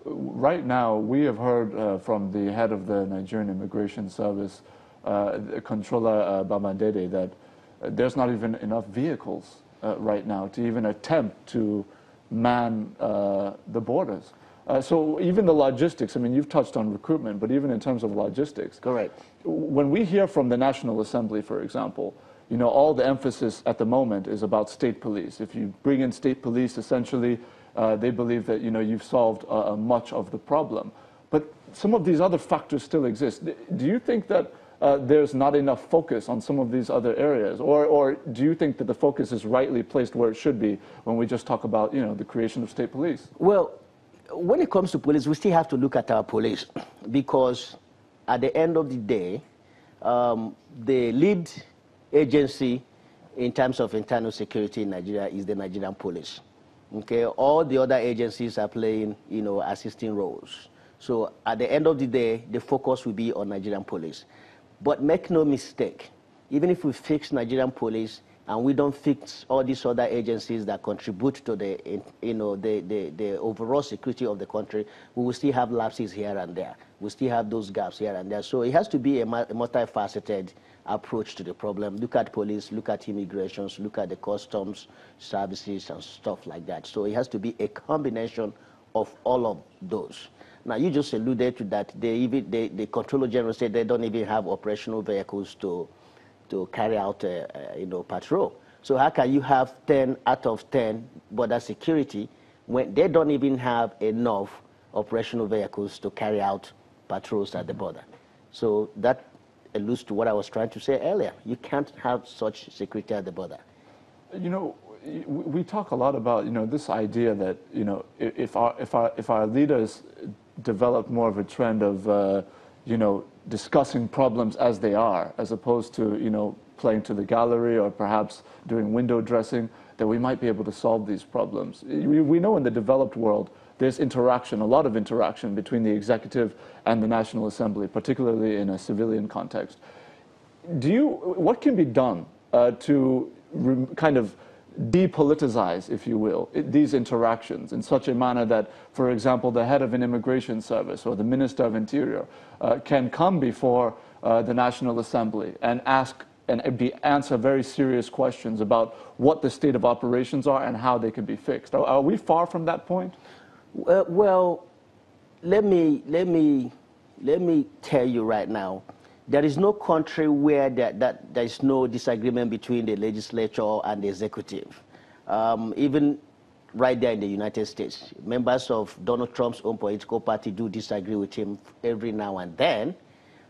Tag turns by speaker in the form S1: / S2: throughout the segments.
S1: right now we have heard from the head of the Nigerian Immigration Service, the Controller Bamandede, that there's not even enough vehicles right now to even attempt to man the borders. So even the logistics, I mean, you've touched on recruitment, but even in terms of logistics.
S2: Correct.
S1: When we hear from the National Assembly, for example, you know, all the emphasis at the moment is about state police. If you bring in state police, essentially, they believe that, you know, you've solved much of the problem. But some of these other factors still exist. Do you think that there's not enough focus on some of these other areas? Or do you think that the focus is rightly placed where it should be when we just talk about, you know, the creation of state police?
S2: Well, when it comes to police, we still have to look at our police, because at the end of the day, the lead agency in terms of internal security in Nigeria is the Nigerian police. Okay, all the other agencies are playing, you know, assisting roles. So at the end of the day, the focus will be on Nigerian police. But make no mistake, even if we fix Nigerian police and we don't fix all these other agencies that contribute to the, you know, the overall security of the country, we will still have lapses here and there. We still have those gaps here and there. So it has to be a multifaceted approach to the problem. Look at police, look at immigrations, look at the customs services and stuff like that. So it has to be a combination of all of those. Now, you just alluded to that. The Controller General said they don't even have operational vehicles to carry out, you know, patrol. So how can you have 10 out of 10 border security when they don't even have enough operational vehicles to carry out patrols at the border? So that alludes to what I was trying to say earlier. You can't have such security at the border.
S1: You know, we talk a lot about, you know, this idea that, you know, if our leaders develop more of a trend of, you know, discussing problems as they are, as opposed to, you know, playing to the gallery or perhaps doing window dressing, that we might be able to solve these problems. We know in the developed world there's interaction, a lot of interaction between the executive and the National Assembly, particularly in a civilian context. What can be done to kind of depoliticize, if you will, these interactions in such a manner that, for example, the head of an immigration service or the Minister of Interior can come before the National Assembly and answer very serious questions about what the state of operations are and how they can be fixed? Are we far from that point?
S2: Well, let me tell you right now, there is no country where there is no disagreement between the legislature and the executive. Even right there in the United States, members of Donald Trump's own political party do disagree with him every now and then.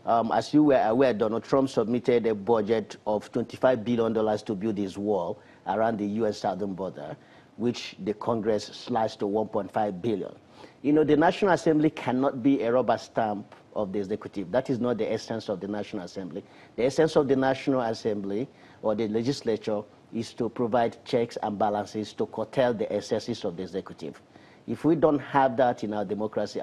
S2: As you were aware, Donald Trump submitted a budget of $25 billion to build his wall around the U.S. southern border, which the Congress slashed to $1.5 billion. You know, the National Assembly cannot be a rubber stamp of the executive. That is not the essence of the National Assembly. The essence of the National Assembly or the legislature is to provide checks and balances to curtail the excesses of the executive. If we don't have that in our democracy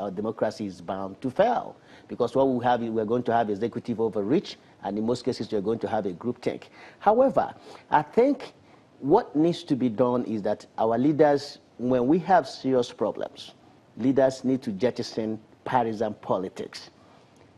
S2: is bound to fail. Because what we have is we're going to have executive overreach, and in most cases we're going to have a groupthink. However, I think what needs to be done is that our leaders, when we have serious problems, leaders need to jettison partisan politics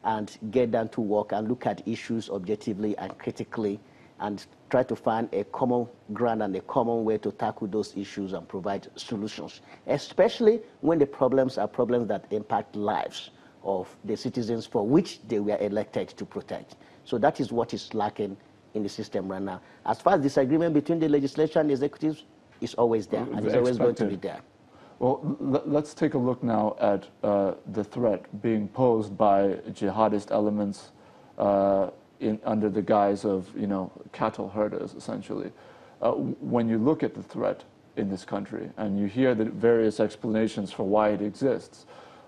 S2: and get down to work and look at issues objectively and critically and try to find a common ground and a common way to tackle those issues and provide solutions, especially when the problems are problems that impact lives of the citizens for which they were elected to protect. So that is what is lacking in the system right now. As far as disagreement between the legislature and the executives is always there, and it's always going to be there.
S1: Well, let's take a look now at the threat being posed by jihadist elements under the guise of, you know, cattle herders, essentially. When you look at the threat in this country and you hear the various explanations for why it exists,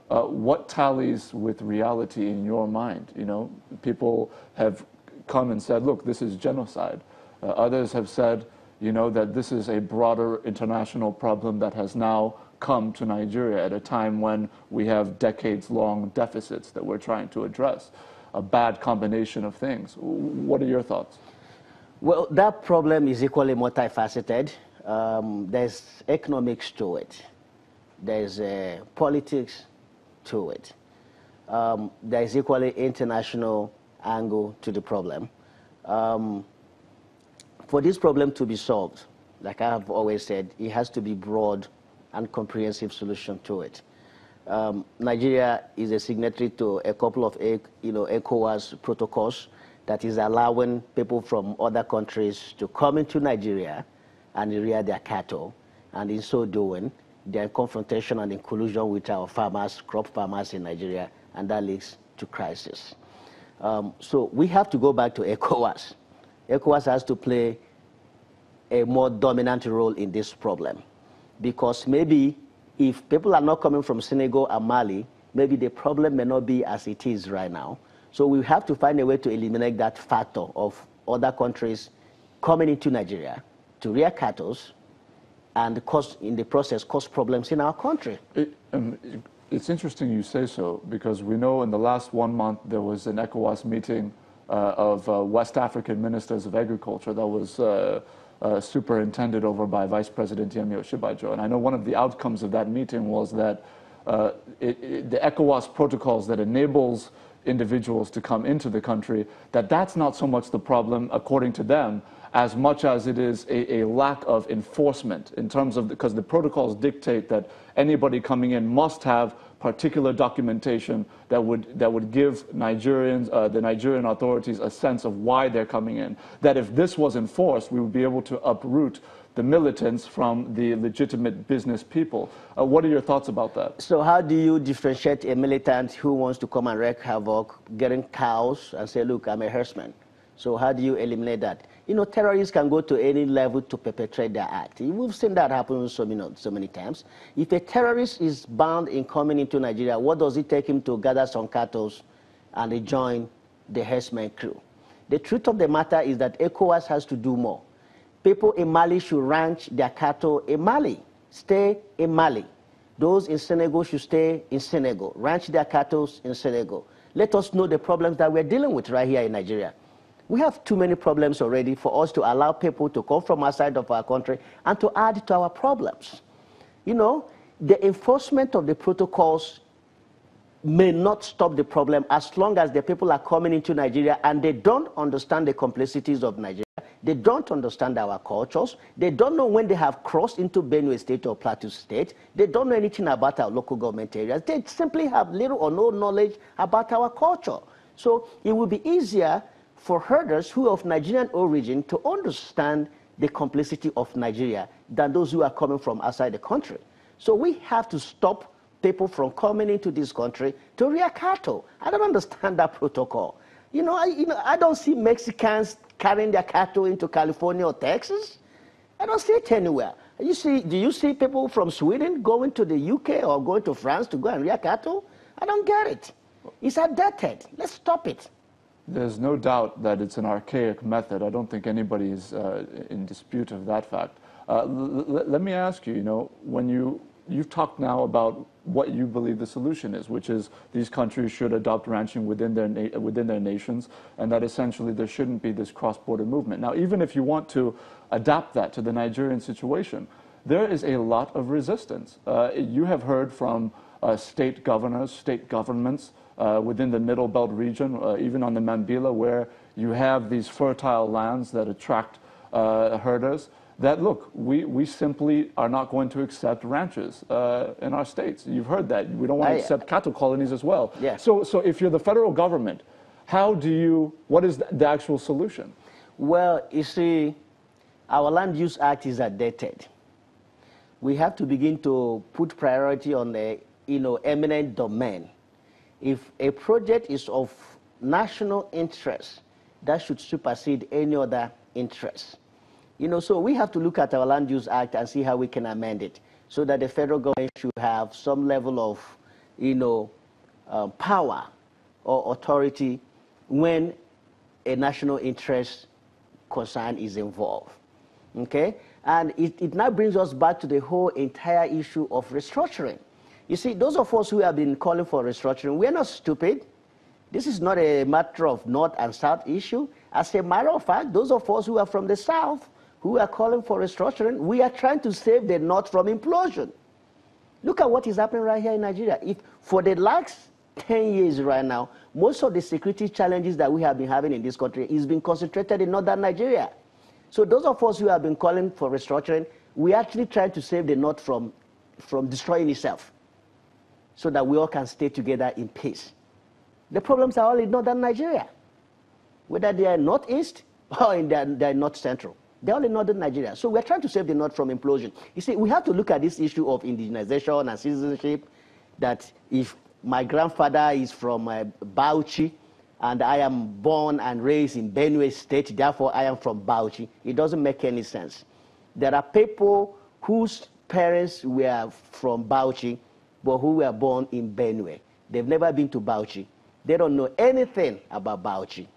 S1: what tallies with reality in your mind? You know, people have come and said, look, this is genocide. Others have said, you know, that this is a broader international problem that has now come to Nigeria at a time when we have decades-long deficits that we're trying to address. A bad combination of things. What are your thoughts?
S2: Well, that problem is equally multifaceted. There's economics to it. There's politics, to it. There is equally international angle to the problem. For this problem to be solved, like I have always said, it has to be broad and comprehensive solution to it. Nigeria is a signatory to a couple of ECOWAS protocols that is allowing people from other countries to come into Nigeria and rear their cattle, and in so doing, they're in confrontation and in collusion with our farmers, crop farmers in Nigeria, and that leads to crisis. So we have to go back to ECOWAS. ECOWAS has to play a more dominant role in this problem, because maybe if people are not coming from Senegal and Mali, maybe the problem may not be as it is right now. So we have to find a way to eliminate that factor of other countries coming into Nigeria to rear cattle and in the process cause problems in our country.
S1: It's interesting you say so, because we know in the last 1 month there was an ECOWAS meeting of West African ministers of agriculture that was superintended over by Vice President Yemi Osinbajo. And I know one of the outcomes of that meeting was that the ECOWAS protocols that enables individuals to come into the country, that's not so much the problem, according to them, as much as it is a lack of enforcement in terms of, because the protocols dictate that anybody coming in must have particular documentation that would give Nigerians, the Nigerian authorities, a sense of why they're coming in. That if this was enforced, we would be able to uproot the militants from the legitimate business people. What are your thoughts about that?
S2: So how do you differentiate a militant who wants to come and wreak havoc, getting cows and say, look, I'm a herdsman? So how do you eliminate that? You know, terrorists can go to any level to perpetrate their act. We've seen that happen so many times. If a terrorist is bound in coming into Nigeria, what does it take him to gather some cattle and join the herdsman crew? The truth of the matter is that ECOWAS has to do more. People in Mali should ranch their cattle in Mali, stay in Mali. Those in Senegal should stay in Senegal, ranch their cattle in Senegal. Let us know the problems that we're dealing with right here in Nigeria. We have too many problems already for us to allow people to come from outside of our country and to add to our problems. You know, the enforcement of the protocols may not stop the problem as long as the people are coming into Nigeria and they don't understand the complexities of Nigeria. They don't understand our cultures. They don't know when they have crossed into Benue State or Plateau State. They don't know anything about our local government areas. They simply have little or no knowledge about our culture. So it will be easier for herders who are of Nigerian origin to understand the complexity of Nigeria than those who are coming from outside the country. So we have to stop people from coming into this country to rear cattle. I don't understand that protocol. I don't see Mexicans carrying their cattle into California or Texas. I don't see it anywhere. Do you see people from Sweden going to the UK or going to France to go and rear cattle? I don't get it. It's outdated. Let's stop it.
S1: There's no doubt that it's an archaic method. I don't think anybody is in dispute of that fact. Let me ask you, when you've talked now about what you believe the solution is, which is these countries should adopt ranching within their nations, and that essentially there shouldn't be this cross-border movement. Now, even if you want to adapt that to the Nigerian situation, there is a lot of resistance. You have heard from state governors, state governments within the Middle Belt region, even on the Mambila, where you have these fertile lands that attract herders, that, look, we simply are not going to accept ranches in our states. You've heard that. We don't want to accept cattle colonies as well.
S2: Yes.
S1: So if you're the federal government, what is the actual solution?
S2: Well, you see, our Land Use Act is outdated. We have to begin to put priority on the eminent domain. If a project is of national interest, that should supersede any other interest. So we have to look at our Land Use Act and see how we can amend it so that the federal government should have some level of, power or authority when a national interest concern is involved. Okay? And it now brings us back to the whole entire issue of restructuring. You see, those of us who have been calling for restructuring, we're not stupid. This is not a matter of North and South issue. As a matter of fact, those of us who are from the South, who are calling for restructuring, we are trying to save the North from implosion. Look at what is happening right here in Nigeria. If for the last 10 years right now, most of the security challenges that we have been having in this country is being concentrated in northern Nigeria. So those of us who have been calling for restructuring, we actually trying to save the north from destroying itself so that we all can stay together in peace. The problems are all in northern Nigeria, whether they are northeast or they're north central. They're all in northern Nigeria. So we're trying to save the north from implosion. You see, we have to look at this issue of indigenization and citizenship, that if my grandfather is from Bauchi and I am born and raised in Benue State, therefore I am from Bauchi, it doesn't make any sense. There are people whose parents were from Bauchi, but who were born in Benue. They've never been to Bauchi. They don't know anything about Bauchi.